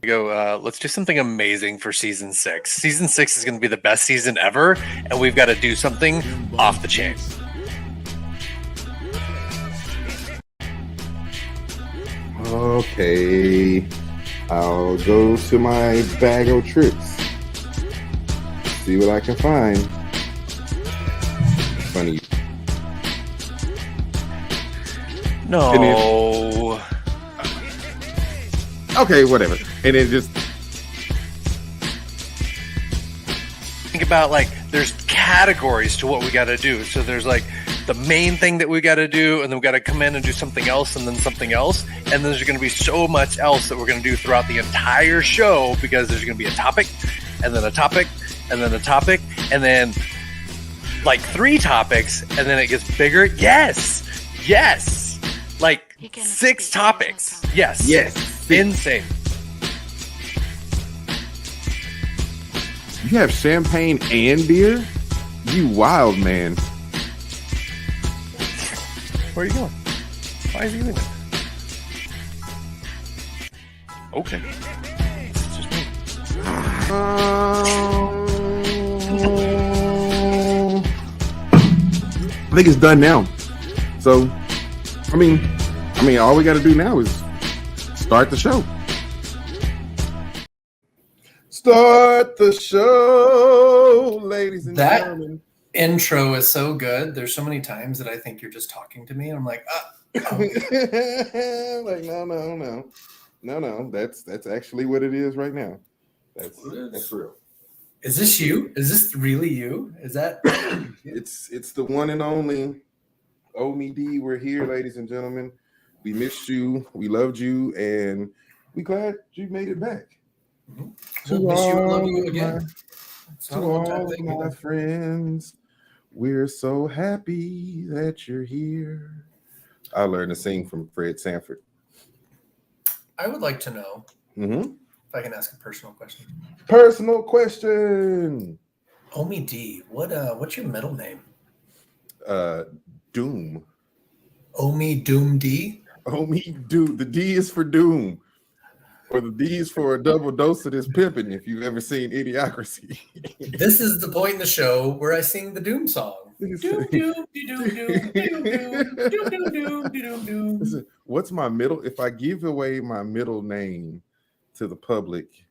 Let's do something amazing for season 6. Season 6 is going to be the best season ever, and we've got to do something off the chain. Okay, I'll go to my bag of tricks. See what I can find. Funny. No. Okay, whatever. And then just think about, like, there's categories to what we got to do. So there's like the main thing that we got to do, and then we got to come in and do something else, and then something else, and then there's going to be so much else that we're going to do throughout the entire show, because there's going to be a topic, and then a topic, and then a topic, and then like 3 topics, and then it gets bigger. Yes, like 6 topics. Yes, insane. you have champagne and beer? You wild man. Where are you going? Why is he doing it? Okay. It's just me. I think it's done now. So, I mean, all we got to do now is start the show. Start the show, ladies and gentlemen. Intro is so good. There's so many times that I think you're just talking to me, and I'm like, like no. That's actually what it is right now. That's real. Is this you? Is this really you? Is that? It's the one and only Omie D. We're here, ladies and gentlemen. We missed you. We loved you, and we glad you made it back. We'll miss you and love you again. To all my friends, we're so happy that you're here. I learned to sing from Fred Sanford. I would like to know if I can ask a personal question. Personal question. Omie D, what's your middle name? Doom. Omie Doom D? Omie Doom. The D is for Doom. Or the D is for a double dose of this pimping, if you've ever seen Idiocracy. This is the point in the show where I sing the Doom song. Doom, doom, doom, doom, doom, doom, doom, doom. Listen, what's my middle? If I give away my middle name to the public,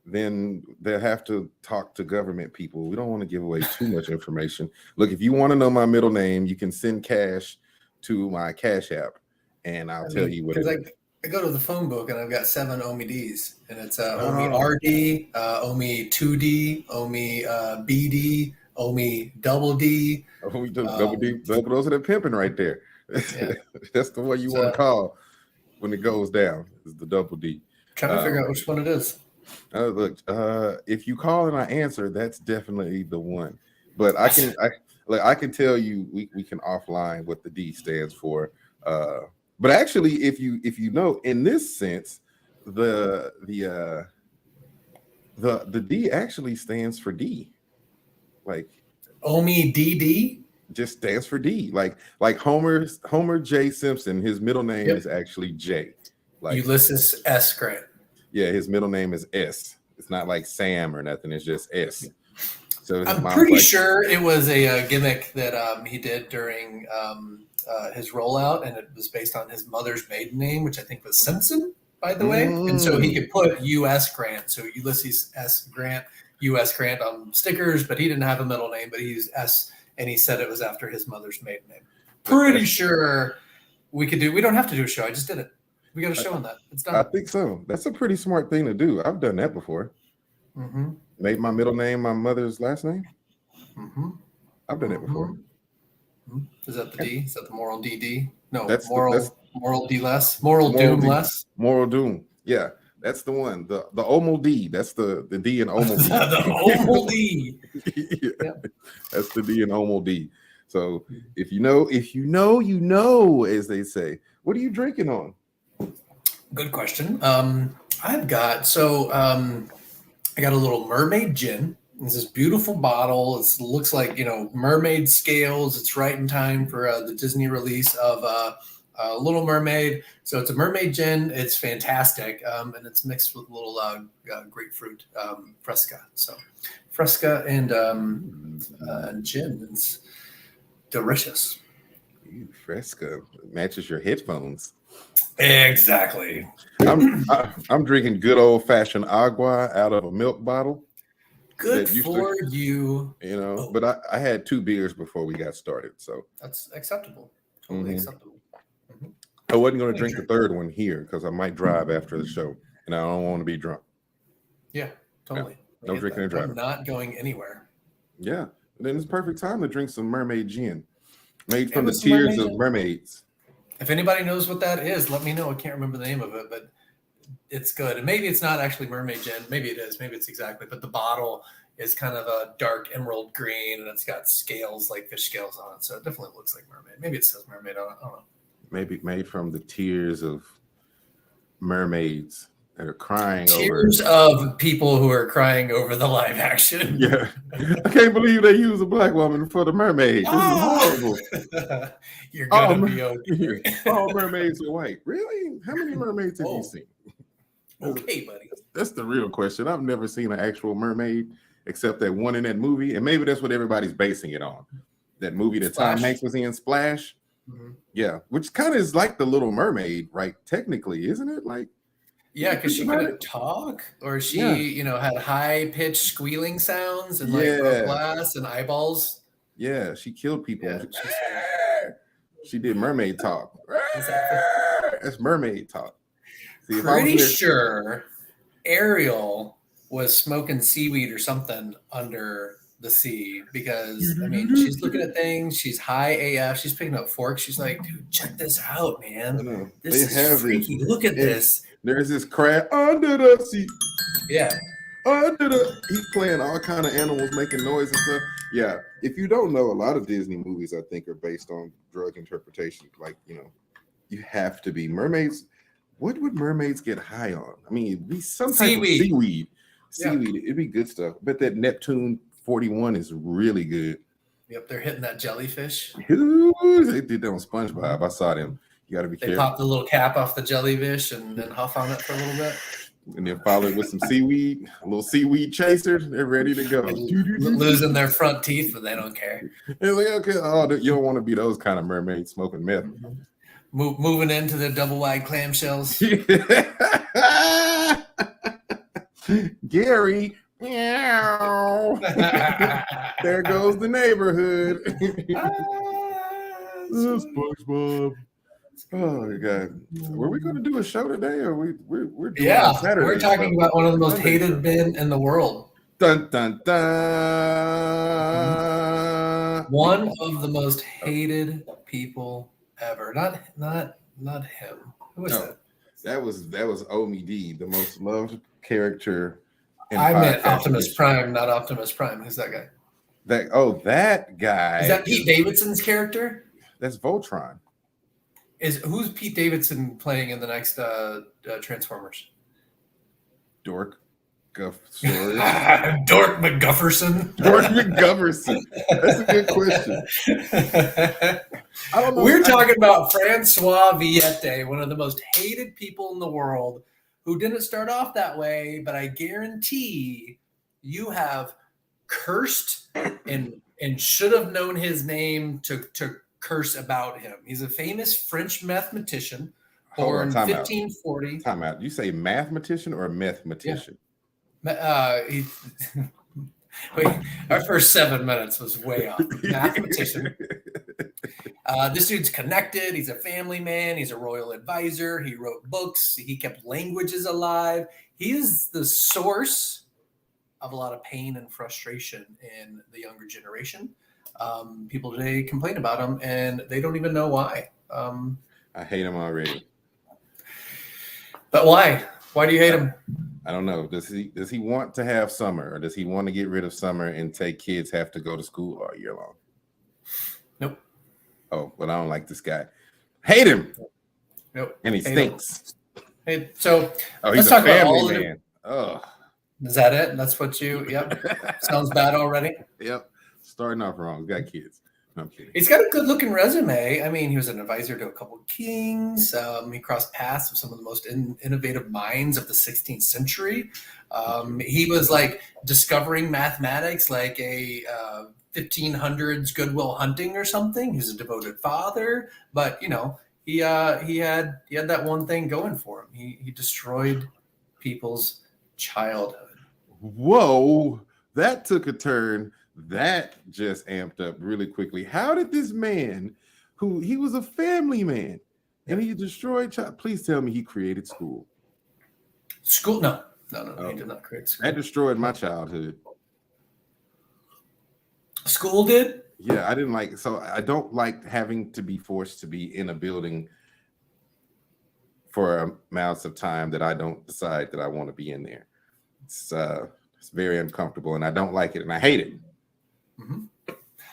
then they'll have to talk to government people. We don't want to give away too much information. Look, if you want to know my middle name, you can send cash to my Cash App, and I'll tell you what it is. I go to the phone book and I've got 7 Omie Ds, and it's Omie RD, Omie 2D, Omie BD, Omie double D. Omie double D. Those are the pimping right there. Yeah. That's the one you want to call when it goes down. Is the double D. Trying to figure out which one it is. Look, if you call and I answer, that's definitely the one. But I can tell you we can offline what the D stands for. But actually, if you know, in this sense, the D actually stands for D. Like Omie DD just stands for D. Like Homer J. Simpson, his middle name is actually J. Like Ulysses S. Grant. Yeah, his middle name is S. It's not like Sam or nothing. It's just S. So I'm pretty sure it was a gimmick that he did during his rollout, and it was based on his mother's maiden name, which I think was Simpson, by the way. And so he could put U.S. Grant, so Ulysses S. Grant, U.S. Grant on stickers, but he didn't have a middle name, but he used S, and he said it was after his mother's maiden name. Pretty sure we don't have to do a show. I just did it. We got a show on that. It's done. I think so. That's a pretty smart thing to do. I've done that before. Made my middle name my mother's last name. I've done it before. Is that the D? Is that the moral DD? No, that's moral D less. Moral Doom D, less. Moral Doom. Yeah, that's the one. The Omal D. That's the D in Omal D. The Omal D. Yeah. That's the D in Omal D. So if you know, you know, as they say. What are you drinking on? Good question. I got a little mermaid gin. It's this beautiful bottle. It looks like, mermaid scales. It's right in time for the Disney release of Little Mermaid. So it's a mermaid gin. It's fantastic, and it's mixed with a little grapefruit Fresca. So Fresca and gin. It's delicious. Ooh, Fresca matches your headphones. Exactly. I'm drinking good old fashioned agua out of a milk bottle. Good for you. You know, but I had 2 beers before we got started, so that's acceptable. Totally acceptable. Mm-hmm. I wasn't going to drink the third one here because I might drive after the show, and I don't want to be drunk. Yeah, totally. No drinking and driving. I'm not going anywhere. Yeah, then it's perfect time to drink some mermaid gin, made from the tears of mermaids. If anybody knows what that is, let me know. I can't remember the name of it, but it's good. And maybe it's not actually mermaid gin. Maybe it is. Maybe it's exactly. But the bottle is kind of a dark emerald green, and it's got scales, like fish scales on it. So it definitely looks like mermaid. Maybe it says mermaid on it. I don't know. Maybe made from the tears of mermaids that are crying tears of people who are crying over the live action. Yeah. I can't believe they use a black woman for the mermaid. This is horrible. You're gonna be okay. All mermaids are white. Really? How many mermaids have you seen? Okay, buddy. That's the real question. I've never seen an actual mermaid except that one in that movie, and maybe that's what everybody's basing it on. That movie that Tom Hanks was in, Splash. Mm-hmm. Yeah, which kind of is like the Little Mermaid, right? Technically, isn't it? Like, yeah, because she couldn't talk, or she, had high-pitched squealing sounds and like broke glass and eyeballs. Yeah, she killed people. Yeah, she did mermaid talk. That's mermaid talk. See, pretty sure Ariel was smoking seaweed or something under the sea because I mean she's looking at things, she's high AF, she's picking up forks, she's like, dude, check this out, man. This is freaky. Look at this. There's this crab under the sea. Yeah. He's playing all kind of animals making noise and stuff. Yeah. If you don't know, a lot of Disney movies I think are based on drug interpretation. Like, you have to be mermaids. What would mermaids get high on? I mean, it'd be some type of seaweed. Seaweed. It'd be good stuff. But that Neptune 41 is really good. Yep, they're hitting that jellyfish. Ooh, they did that on SpongeBob. I saw them. You got to be careful. They pop the little cap off the jellyfish and then huff on it for a little bit. And then follow it with some seaweed, a little seaweed chaser. They're ready to go. Losing their front teeth, but they don't care. They're like, okay, you don't want to be those kind of mermaids smoking meth. Moving into the double wide clamshells. Gary, meow. There goes the neighborhood. SpongeBob. Oh my God! Were we going to do a show today, or we're doing Saturday? We're talking about one of the most hated men in the world. Dun dun dun. One of the most hated people ever. Not him. Who was that? That was Omie D, the most loved character. I meant Optimus Prime, not Optimus Prime. Who's that guy? That guy. Is that Pete Davidson's character? That's Voltron. Who's Pete Davidson playing in the next Transformers? Dork. Dork McGufferson. Dork McGufferson. That's a good question. I don't know. We're talking about Francois Viete, one of the most hated people in the world, who didn't start off that way, but I guarantee you have cursed and should have known his name to curse about him. He's a famous French mathematician born 1540. Time out. You say mathematician or mathematician? Yeah. Wait, our first 7 minutes was way off. Mathematician. This dude's connected. He's a family man. He's a royal advisor. He wrote books. He kept languages alive. He is the source of a lot of pain and frustration in the younger generation. People today complain about him, and they don't even know why. I hate him already. But why? Why do you hate him? I don't know. Does he want to have summer, or does he want to get rid of summer and take kids have to go to school all year long? Nope. Oh, but I don't like this guy. Hate him. Nope. And he stinks. Hey, so he's a family man. Oh. Is that it? That's what you? Yep. Sounds bad already. Yep. Starting off wrong. Got kids. I'm kidding. He's got a good-looking resume. I mean, he was an advisor to a couple of kings. He crossed paths with some of the most innovative minds of the 16th century. He was like discovering mathematics like a 1500s Goodwill Hunting or something. He was a devoted father, but you know, he had that one thing going for him. He destroyed people's childhood. Whoa, that took a turn. That just amped up really quickly. How did this man, who he was a family man, and he destroyed child? Please tell me he created school. School? No, he did not create school. That destroyed my childhood. School did? Yeah, I didn't like. So I don't like having to be forced to be in a building for amounts of time that I don't decide that I want to be in there. It's very uncomfortable, and I don't like it, and I hate it. Mm-hmm.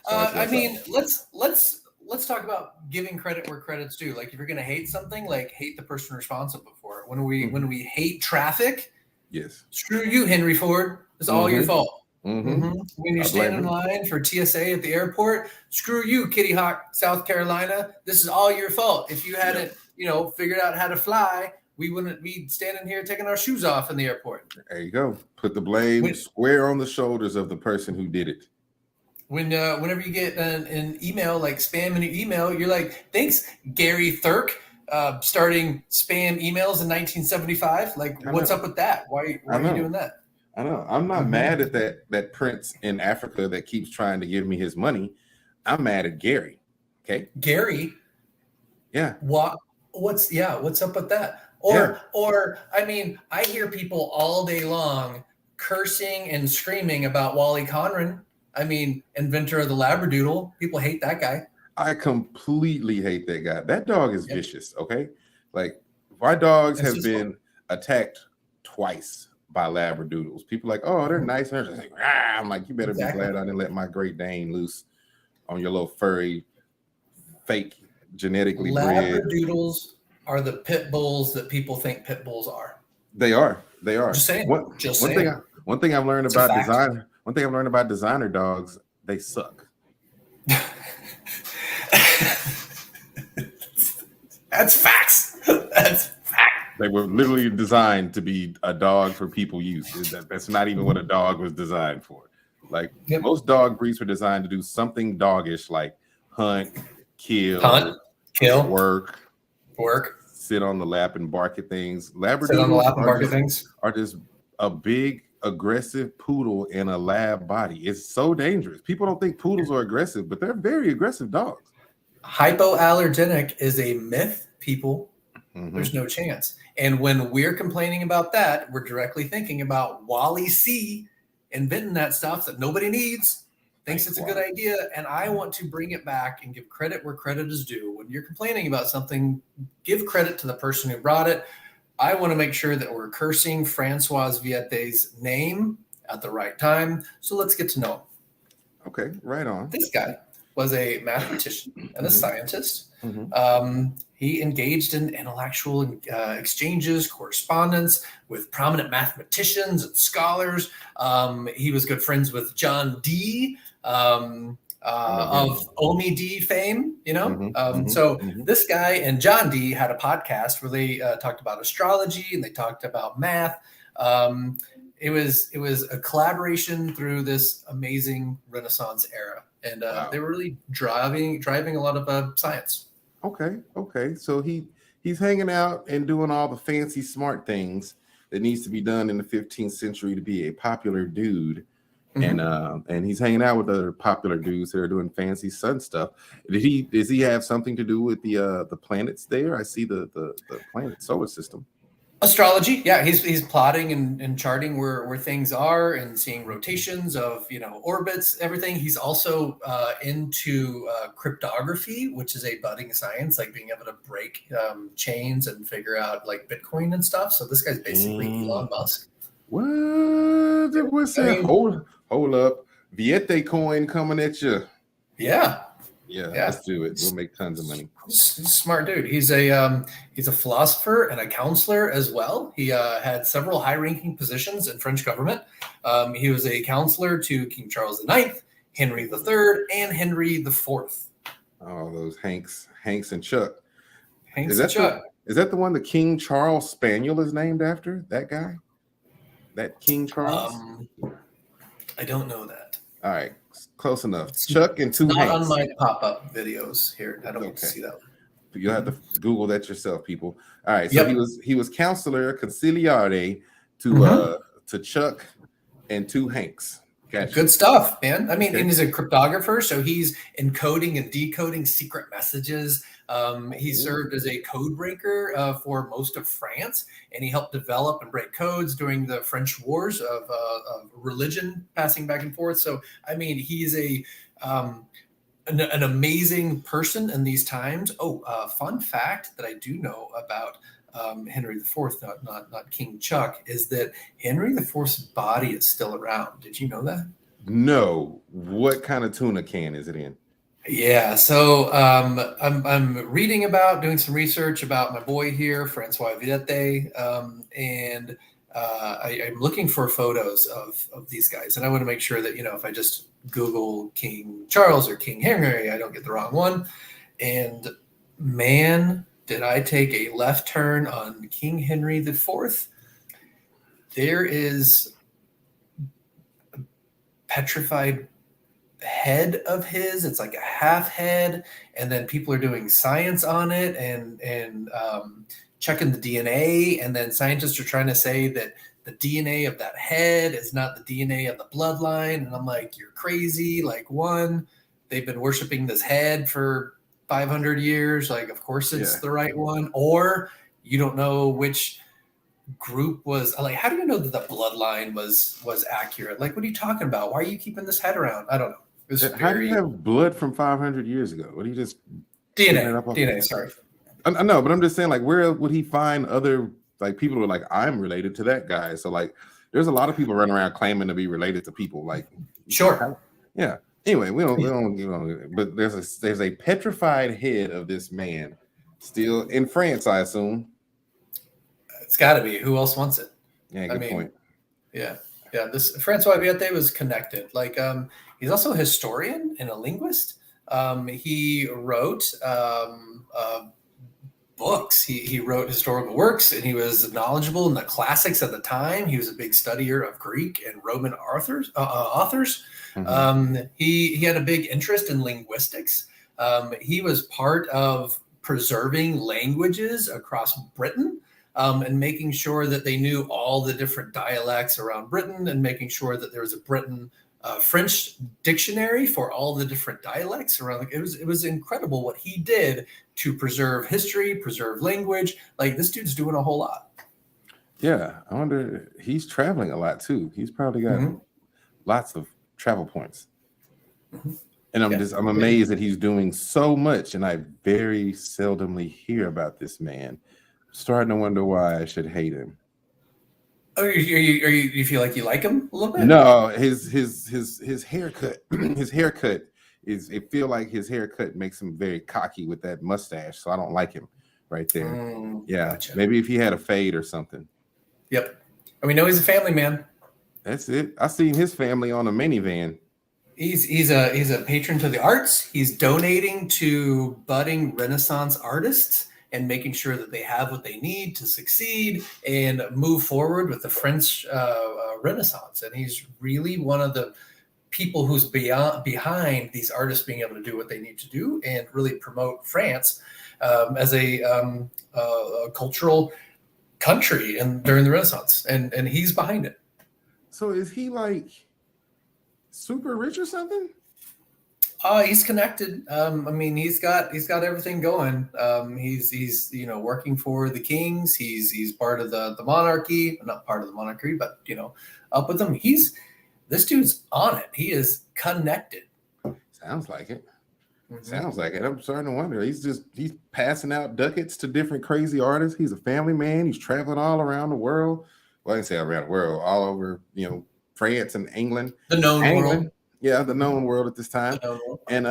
I mean, let's talk about giving credit where credit's due. Like, if you're gonna hate something, like hate the person responsible for it. When we hate traffic, yes, screw you, Henry Ford. It's all your fault. When you stand in line for TSA at the airport, screw you, Kitty Hawk, South Carolina. This is all your fault. If you hadn't, figured out how to fly, we wouldn't be standing here taking our shoes off in the airport. There you go. Put the blame square on the shoulders of the person who did it. Whenever you get an email, like spam in your email, you're like, thanks, Gary Thurk, starting spam emails in 1975. Like, what's up with that? Why are you doing that? I know. I'm not mad at that prince in Africa that keeps trying to give me his money. I'm mad at Gary. Okay. Gary? Yeah. What's up with that? Or I mean, I hear people all day long cursing and screaming about Wally Conran. I mean, inventor of the Labradoodle. People hate that guy. I completely hate that guy. That dog is vicious, okay? Like, my dogs have been attacked twice by Labradoodles. People are like, oh, they're nice. And they're just like, I'm like, you better be glad I didn't let my Great Dane loose on your little furry, fake, genetically bred. Labradoodles are the pit bulls that people think pit bulls are. They are. Just saying. One thing I've learned about design. One thing I've learned about designer dogs, they suck. That's facts. That's fact. They were literally designed to be a dog for people use. That's not even what a dog was designed for. Like, most dog breeds were designed to do something doggish, like hunt, kill, work, sit on the lap and bark at things. Labradoodles are just a big, aggressive poodle in a lab body. It's so dangerous. People don't think poodles are aggressive, but they're very aggressive dogs. Hypoallergenic is a myth, people. There's no chance. And when we're complaining about that, we're directly thinking about Wally C inventing that stuff that nobody needs, thinks it's a good idea. And I want to bring it back and give credit where credit is due. When you're complaining about something, give credit to the person who brought it. I want to make sure that we're cursing Francois Viete's name at the right time. So let's get to know him. Okay, right on. This guy was a mathematician and a scientist. He engaged in intellectual exchanges, correspondence with prominent mathematicians and scholars. He was good friends with John Dee of Omie D fame, So this guy and John Dee had a podcast where they talked about astrology and they talked about math. It was a collaboration through this amazing Renaissance era, and they were really driving a lot of science. Okay. So he's hanging out and doing all the fancy, smart things that needs to be done in the 15th century to be a popular dude. And he's hanging out with other popular dudes that are doing fancy sun stuff. Does he have something to do with the planets there? I see the planet solar system. Astrology, yeah, he's plotting and charting where things are and seeing rotations of orbits, everything. He's also into cryptography, which is a budding science, like being able to break chains and figure out like Bitcoin and stuff. So this guy's basically Elon Musk. What? What's that? Hold up, Viete coin coming at you. Yeah. Let's do it. We'll make tons of money. He's a smart dude. He's a philosopher and a counselor as well. He had several high-ranking positions in French government. He was a counselor to King Charles IX. Henry III, and Henry IV. Oh, those Hanks and Chuck. Hanks and Chuck. Is that the one the King Charles Spaniel is named after? That guy? That King Charles? I don't know that. All right, close enough. Chuck and two not Hanks. On my pop-up videos here. I don't get to see that one. You'll have to Google that yourself, people. All right, so he was counselor conciliare to Chuck and two Hanks. Gotcha. Good stuff, man. I mean, and he's a cryptographer, so he's encoding and decoding secret messages. He served as a code breaker for most of France, and he helped develop and break codes during the French wars of religion passing back and forth. So, I mean, he's an amazing person in these times. Fun fact that I do know about Henry IV, not King Chuck, is that Henry IV's body is still around. Did you know that? No. What kind of tuna can is it in? Yeah, so I'm reading about, doing some research about my boy here, Francois Viete, and I'm looking for photos of these guys, and I want to make sure that, if I just Google King Charles or King Henry, I don't get the wrong one. And man, did I take a left turn on King Henry IV. There is a petrified head of his. It's like a half head, and then people are doing science on it and checking the DNA, and then scientists are trying to say that the DNA of that head is not the DNA of the bloodline. And I'm like, you're crazy. Like, one, they've been worshiping this head for 500 years. Like, of course it's the right one. Or you don't know which group was, like, how do you know that the bloodline was accurate? Like, what are you talking about? Why are you keeping this head around? I don't know. How do you have blood from 500 years ago? What do you just DNA, sorry. I know, but I'm just saying, like, where would he find other, like, people who are like, I'm related to that guy? So, like, there's a lot of people running around claiming to be related to people. Like, sure. Yeah. Anyway, we don't, but there's a petrified head of this man still in France, I assume. It's got to be. Who else wants it? Yeah, good point. Yeah. This Francois Viete was connected. Like, he's also a historian and a linguist. He wrote books. He wrote historical works, and he was knowledgeable in the classics at the time. He was a big studier of Greek and Roman authors. Mm-hmm. He had a big interest in linguistics. He was part of preserving languages across Britain, and making sure that they knew all the different dialects around Britain, and making sure that there was a French dictionary for all the different dialects around. It was incredible what he did to preserve history, preserve language. Like, this dude's doing a whole lot. Yeah, I wonder, he's traveling a lot too. He's probably got lots of travel points. Mm-hmm. And I'm amazed that he's doing so much, and I very seldomly hear about this man. I'm starting to wonder why I should hate him. Oh, you feel like you like him a little bit? No, his haircut. His haircut is. It feel like his haircut makes him very cocky with that mustache. So I don't like him right there. Gotcha. Maybe if he had a fade or something. Yep. And we know he's a family man. That's it. I seen his family on a minivan. He's a patron to the arts. He's donating to budding Renaissance artists and making sure that they have what they need to succeed and move forward with the French Renaissance. And he's really one of the people who's behind these artists being able to do what they need to do and really promote France as a cultural country and during the Renaissance. And he's behind it. So is he like super rich or something? He's connected. I mean, he's got everything going. He's working for the kings. He's part of the monarchy, not part of the monarchy, but up with them. This dude's on it. He is connected. Sounds like it. Mm-hmm. Sounds like it. I'm starting to wonder. He's passing out ducats to different crazy artists. He's a family man. He's traveling all around the world. Well, I didn't say around the world, all over, France and England. The known world. Yeah, the known world at this time. And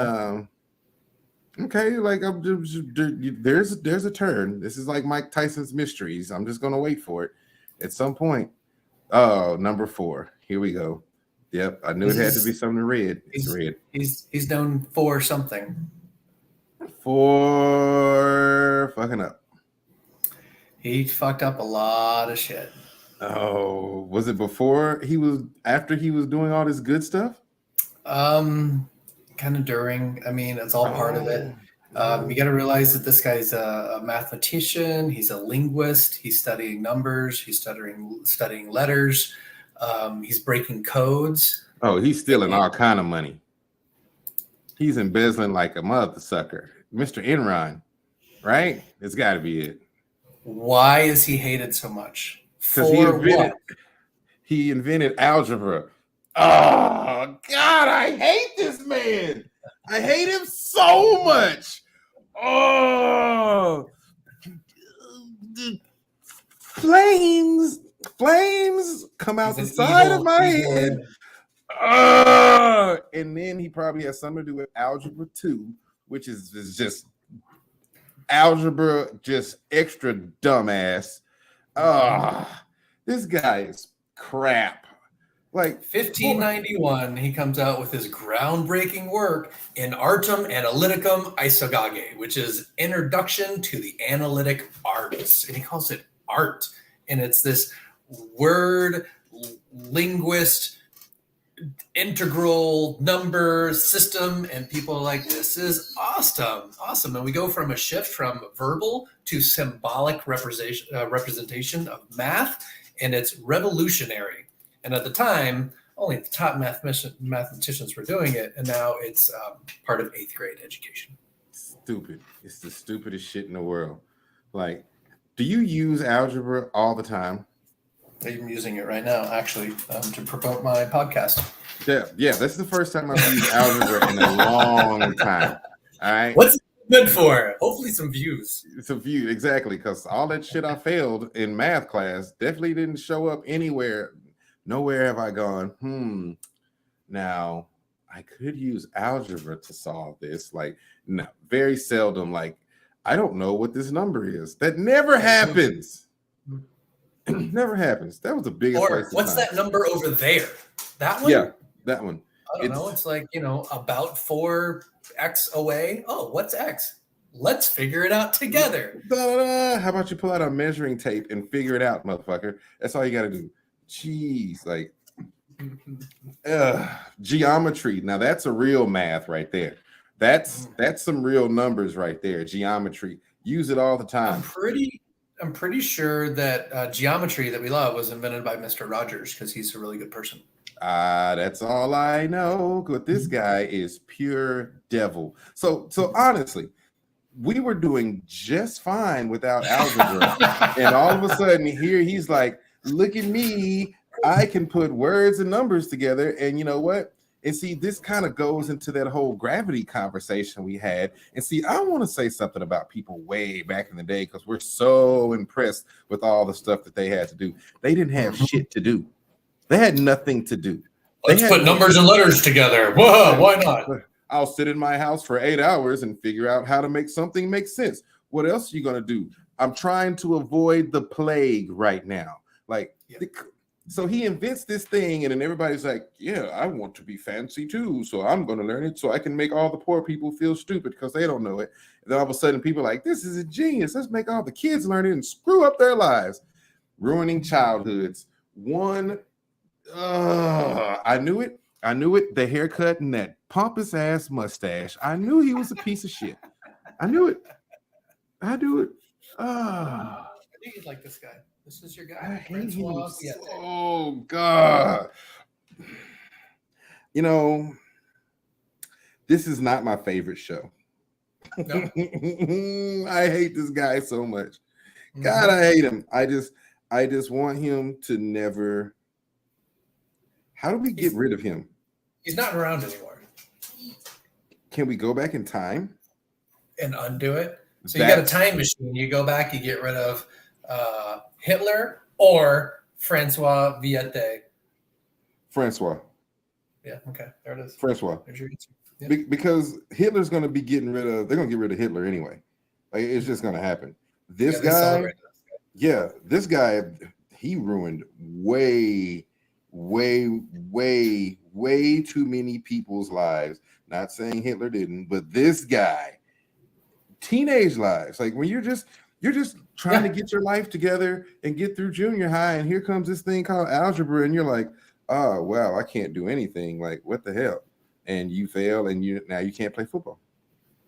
okay, like there's a turn. This is like Mike Tyson's Mysteries. I'm just gonna wait for it at some point. Oh, number 4. Here we go. Yep, I knew it had to be something red. It's red. He's known for something. For fucking up. He fucked up a lot of shit. Oh, was it after he was doing all this good stuff? Kind of during. I mean, it's all part of it. You got to realize that this guy's a mathematician. He's a linguist. He's studying numbers. He's studying letters. He's breaking codes. Oh, he's stealing all kind of money. He's embezzling like a mother sucker. Mr. Enron, right? It's got to be it. Why is he hated so much? Because he invented algebra. Oh, God, I hate this man. I hate him so much. Oh, flames come out the side of my head. And then he probably has something to do with algebra 2, which is just algebra, just extra dumbass. This guy is crap. Like 1591, he comes out with his groundbreaking work in Artem Analyticum Isogage, which is Introduction to the Analytic Arts. And he calls it art. And it's this word linguist integral number system, and people are like, this is awesome. And we go from a shift from verbal to symbolic representation of math, and it's revolutionary. And at the time, only the top mathematicians were doing it, and now it's part of 8th grade education. Stupid. It's the stupidest shit in the world. Like, do you use algebra all the time? I'm using it right now, actually, to promote my podcast. Yeah, that's the first time I've used algebra in a long time. All right. What's it good for? Hopefully some views. Some views, exactly, because all that shit I failed in math class definitely didn't show up anywhere. Nowhere have I gone, now I could use algebra to solve this. Like, no, very seldom. Like, I don't know what this number is. That never happens. Never happens. That was the biggest. Or what's that number over there? That one? Yeah, that one. I don't know. It's like, about 4x away. Oh, what's x? Let's figure it out together. How about you pull out a measuring tape and figure it out, motherfucker? That's all you got to do. Jeez, like geometry. Now that's a real math right there. That's some real numbers right there. Geometry. Use it all the time. I'm pretty sure that geometry that we love was invented by Mr. Rogers because he's a really good person. That's all I know. But this guy is pure devil. So honestly, we were doing just fine without algebra, and all of a sudden here he's like, look at me, I can put words and numbers together. And you know what? And see, this kind of goes into that whole gravity conversation we had. And see, I want to say something about people way back in the day because we're so impressed with all the stuff that they had to do. They didn't have shit to do. They had nothing to do. Let's put numbers and letters together. Whoa, why not? I'll sit in my house for 8 hours and figure out how to make something make sense. What else are you going to do? I'm trying to avoid the plague right now. Like, so he invents this thing, and then everybody's like, yeah, I want to be fancy too, so I'm going to learn it so I can make all the poor people feel stupid because they don't know it. And then all of a sudden, people are like, this is a genius. Let's make all the kids learn it and screw up their lives. Ruining childhoods. I knew it. The haircut and that pompous ass mustache. I knew he was a piece of shit. I knew it. I knew it. I think you'd like this guy. This is your guy. I hate him. Francois. Oh God. This is not my favorite show. No. I hate this guy so much. God, I hate him. I just want him to never. How do we get rid of him? He's not around anymore. Can we go back in time and undo it? So you got a time machine. You go back, you get rid of Hitler or Francois Viete. Francois. Yeah, okay. There it is. Francois. There's your answer. Yeah. Because Hitler's going to be they're going to get rid of Hitler anyway. Like, it's just going to happen. This guy, he ruined way way, way, way too many people's lives. Not saying Hitler didn't, but this guy, teenage lives. Like when you're just trying to get your life together and get through junior high, and here comes this thing called algebra, and you're like, oh wow, I can't do anything. Like what the hell? And you fail, and now you can't play football.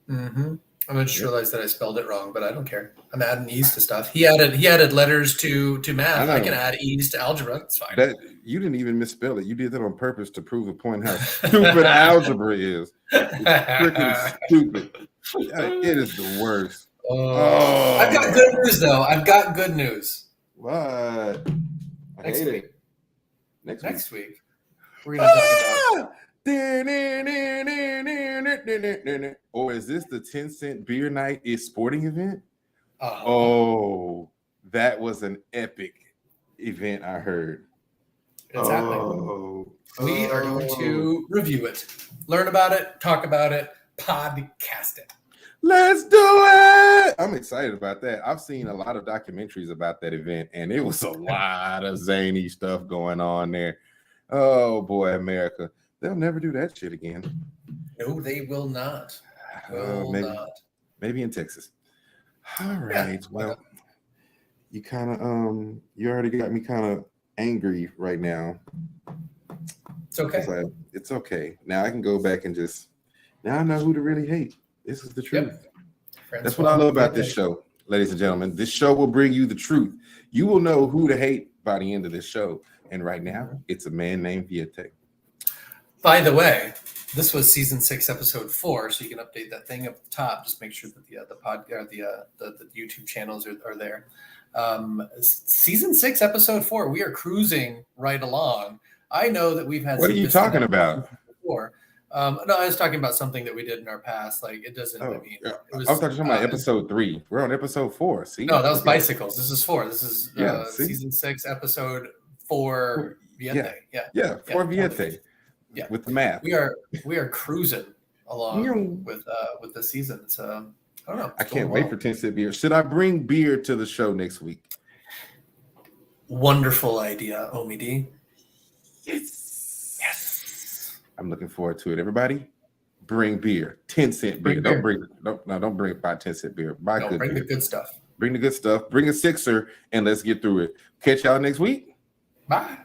Mm-hmm. I just realized that I spelled it wrong, but I don't care. I'm adding e's to stuff. He added letters to math. I can add e's to algebra. It's fine. You didn't even misspell it. You did that on purpose to prove a point how stupid algebra is. It's freaking stupid. It is the worst. I've got good news, though. I've got good news. What? Next week. Next week. We're going to talk about. Or is this the 10-cent beer night is sporting event? Oh, that was an epic event, I heard. It's happening. We are going to review it, learn about it, talk about it, podcast it. Let's do it. I'm excited about that. I've seen a lot of documentaries about that event, and it was a lot of zany stuff going on there. Oh boy, America. They'll never do that shit again. No, they will not. Maybe in Texas. All right. Yeah, well, you kind of you already got me kind of angry right now. It's okay. It's okay. Now I can go back and now I know who to really hate. This is the truth. Yep. That's what I love about this show, ladies and gentlemen. This show will bring you the truth. You will know who to hate by the end of this show. And right now, it's a man named Viete. By the way, this was season 6, episode 4, so you can update that thing up at the top. Just make sure that the YouTube channels are there. Season 6, episode 4. We are cruising right along. I know that we've had. What are you talking about? Before. No, I was talking about something that we did in our past. Like it doesn't. I was talking about episode 3. We're on episode 4. See? No, that was bicycles. This is 4. This is season 6, episode 4. Viete. Yeah, for Viete. Yeah, with the math. We are cruising along with the season. So I don't know. I can't wait for 10-cent beer. Should I bring beer to the show next week? Wonderful idea, Omie D. Yes. I'm looking forward to it. Everybody, bring beer. 10-cent beer. Don't bring 5-10-cent beer. Bring the good stuff. Bring the good stuff. Bring a sixer, and let's get through it. Catch y'all next week. Bye.